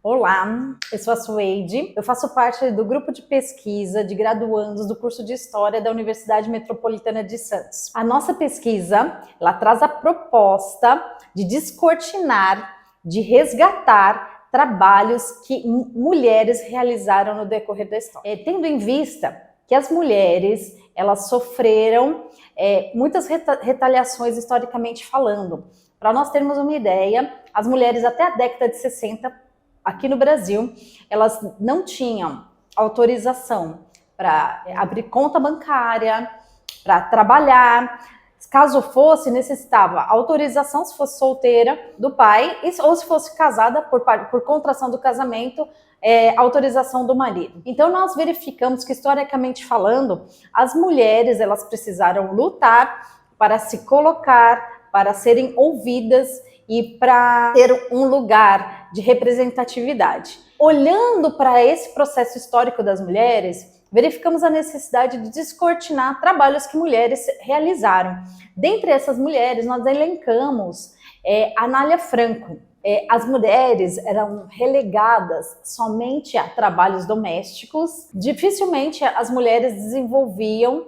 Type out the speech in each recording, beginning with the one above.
Olá, eu sou a Sueide, eu faço parte do grupo de pesquisa de graduandos do curso de História da Universidade Metropolitana de Santos. A nossa pesquisa, ela traz a proposta de descortinar, de resgatar trabalhos que mulheres realizaram no decorrer da história. Tendo em vista que as mulheres, elas sofreram muitas retaliações historicamente falando. Para nós termos uma ideia, as mulheres até a década de 60, aqui no Brasil, elas não tinham autorização para abrir conta bancária, para trabalhar. Caso fosse, necessitava autorização, se fosse solteira, do pai, ou se fosse casada, por contração do casamento, autorização do marido. Então, nós verificamos que, historicamente falando, as mulheres, elas precisaram lutar para se colocar, para serem ouvidas e para ter um lugar de representatividade. Olhando para esse processo histórico das mulheres, verificamos a necessidade de descortinar trabalhos que mulheres realizaram. Dentre essas mulheres, nós elencamos Anália Franco. As mulheres eram relegadas somente a trabalhos domésticos. Dificilmente as mulheres desenvolviam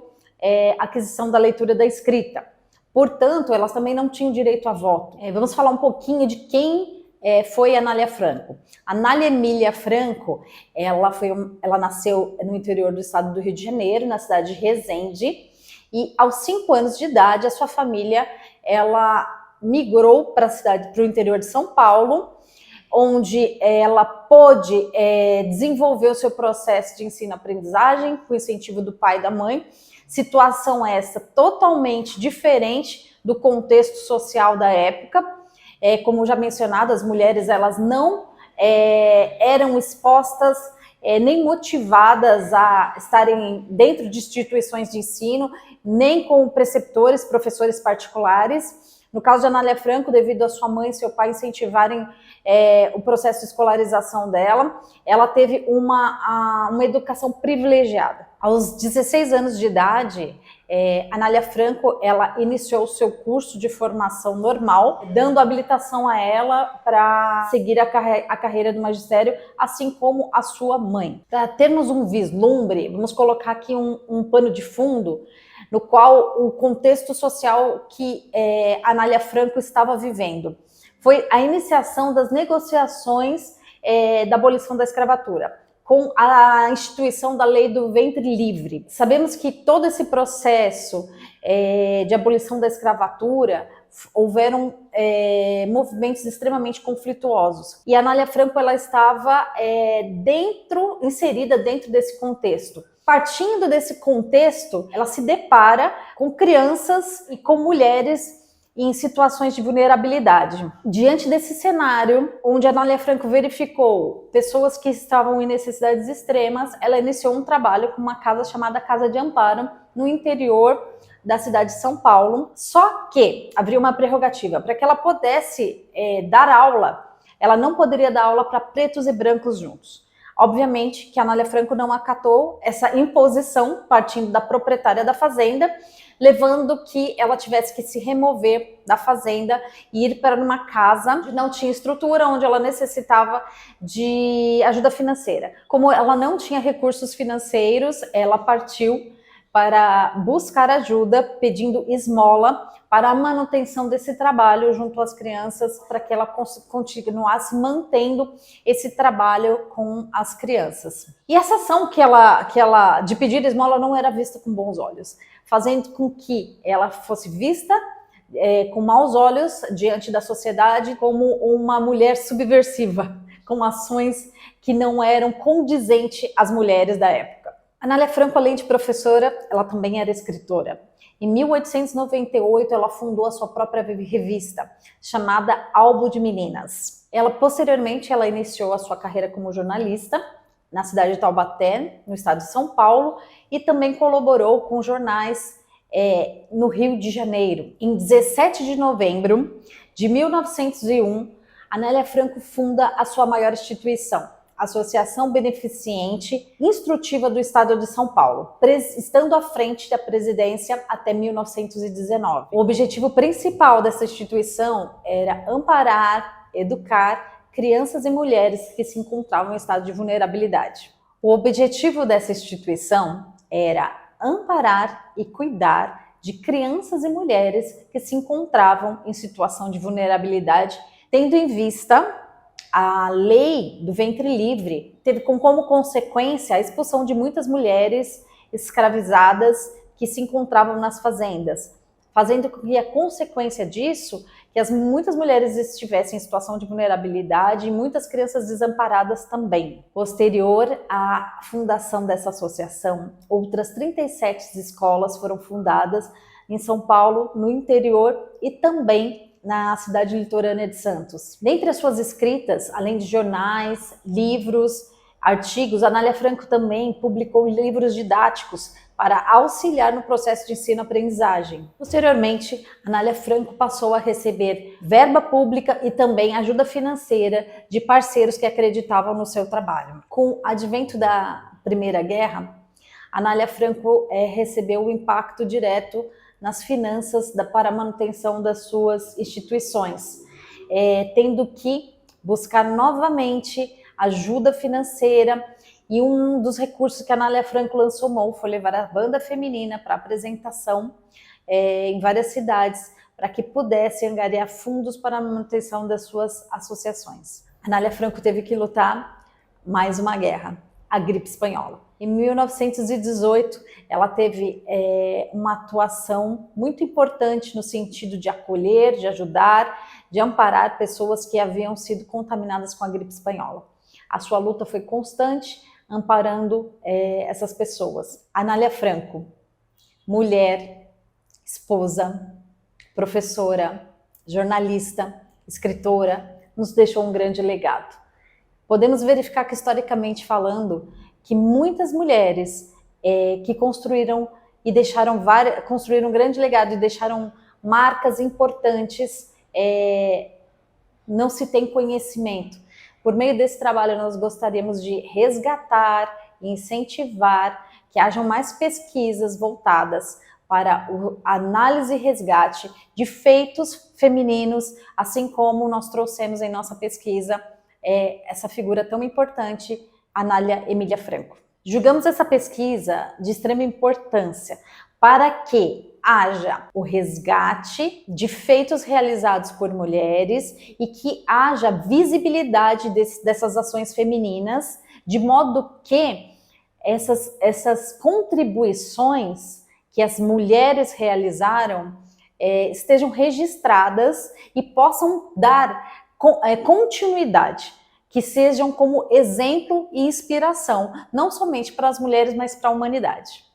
a aquisição da leitura e da escrita. Portanto, elas também não tinham direito a voto. Vamos falar um pouquinho de quem foi Anália Franco. Anália Emília Franco, ela nasceu no interior do estado do Rio de Janeiro, na cidade de Resende, e aos 5 anos de idade, a sua família ela migrou para o interior de São Paulo, onde ela pôde desenvolver o seu processo de ensino-aprendizagem com o incentivo do pai e da mãe. Situação essa totalmente diferente do contexto social da época. Como já mencionado, as mulheres elas não eram expostas nem motivadas a estarem dentro de instituições de ensino, nem com preceptores, professores particulares. No caso de Anália Franco, devido a sua mãe e seu pai incentivarem o processo de escolarização dela, ela teve uma educação privilegiada. Aos 16 anos de idade, Anália Franco ela iniciou o seu curso de formação normal, dando habilitação a ela para seguir a carreira do magistério, assim como a sua mãe. Para termos um vislumbre, vamos colocar aqui um pano de fundo, no qual o contexto social que Anália Franco estava vivendo. Foi a iniciação das negociações da abolição da escravatura, com a instituição da lei do ventre livre. Sabemos que todo esse processo de abolição da escravatura houveram movimentos extremamente conflituosos. E a Anália Franco ela estava inserida dentro desse contexto. Partindo desse contexto, ela se depara com crianças e com mulheres em situações de vulnerabilidade. Diante desse cenário, onde a Anália Franco verificou pessoas que estavam em necessidades extremas, ela iniciou um trabalho com uma casa chamada Casa de Amparo, no interior da cidade de São Paulo. Só que havia uma prerrogativa, para que ela pudesse dar aula, ela não poderia dar aula para pretos e brancos juntos. Obviamente que a Anália Franco não acatou essa imposição partindo da proprietária da fazenda, levando que ela tivesse que se remover da fazenda e ir para uma casa que não tinha estrutura, onde ela necessitava de ajuda financeira. Como ela não tinha recursos financeiros, ela partiu para buscar ajuda, pedindo esmola para a manutenção desse trabalho junto às crianças, para que ela continuasse mantendo esse trabalho com as crianças. E essa ação que ela de pedir esmola não era vista com bons olhos, fazendo com que ela fosse vista com maus olhos diante da sociedade como uma mulher subversiva, com ações que não eram condizentes às mulheres da época. Anália Franco, além de professora, ela também era escritora. Em 1898, ela fundou a sua própria revista, chamada Álbum de Meninas. Posteriormente, ela iniciou a sua carreira como jornalista na cidade de Taubaté, no estado de São Paulo, e também colaborou com jornais no Rio de Janeiro. Em 17 de novembro de 1901, Anália Franco funda a sua maior instituição, Associação Beneficente Instrutiva do Estado de São Paulo, estando à frente da presidência até 1919. O objetivo principal dessa instituição era amparar, educar crianças e mulheres que se encontravam em estado de vulnerabilidade. O objetivo dessa instituição era amparar e cuidar de crianças e mulheres que se encontravam em situação de vulnerabilidade, tendo em vista a lei do ventre livre. Teve como consequência a expulsão de muitas mulheres escravizadas que se encontravam nas fazendas, fazendo com que a consequência disso, que muitas mulheres estivessem em situação de vulnerabilidade e muitas crianças desamparadas também. Posterior à fundação dessa associação, outras 37 escolas foram fundadas em São Paulo, no interior e também na cidade litorânea de Santos. Dentre as suas escritas, além de jornais, livros, artigos, Anália Franco também publicou livros didáticos para auxiliar no processo de ensino-aprendizagem. Posteriormente, Anália Franco passou a receber verba pública e também ajuda financeira de parceiros que acreditavam no seu trabalho. Com o advento da Primeira Guerra, Anália Franco recebeu o impacto direto nas finanças para a manutenção das suas instituições, tendo que buscar novamente ajuda financeira. E um dos recursos que a Anália Franco lançou mão foi levar a banda feminina para apresentação em várias cidades, para que pudesse angariar fundos para a manutenção das suas associações. A Anália Franco teve que lutar mais uma guerra, a gripe espanhola. Em 1918, ela teve uma atuação muito importante no sentido de acolher, de ajudar, de amparar pessoas que haviam sido contaminadas com a gripe espanhola. A sua luta foi constante, amparando essas pessoas. Anália Franco, mulher, esposa, professora, jornalista, escritora, nos deixou um grande legado. Podemos verificar que, historicamente falando, que muitas mulheres que construíram um grande legado e deixaram marcas importantes, não se tem conhecimento. Por meio desse trabalho, nós gostaríamos de resgatar e incentivar que hajam mais pesquisas voltadas para a análise e resgate de feitos femininos, assim como nós trouxemos em nossa pesquisa essa figura tão importante, Anália Emília Franco. Julgamos essa pesquisa de extrema importância para que haja o resgate de feitos realizados por mulheres e que haja visibilidade dessas ações femininas, de modo que essas contribuições que as mulheres realizaram estejam registradas e possam dar continuidade, que sejam como exemplo e inspiração, não somente para as mulheres, mas para a humanidade.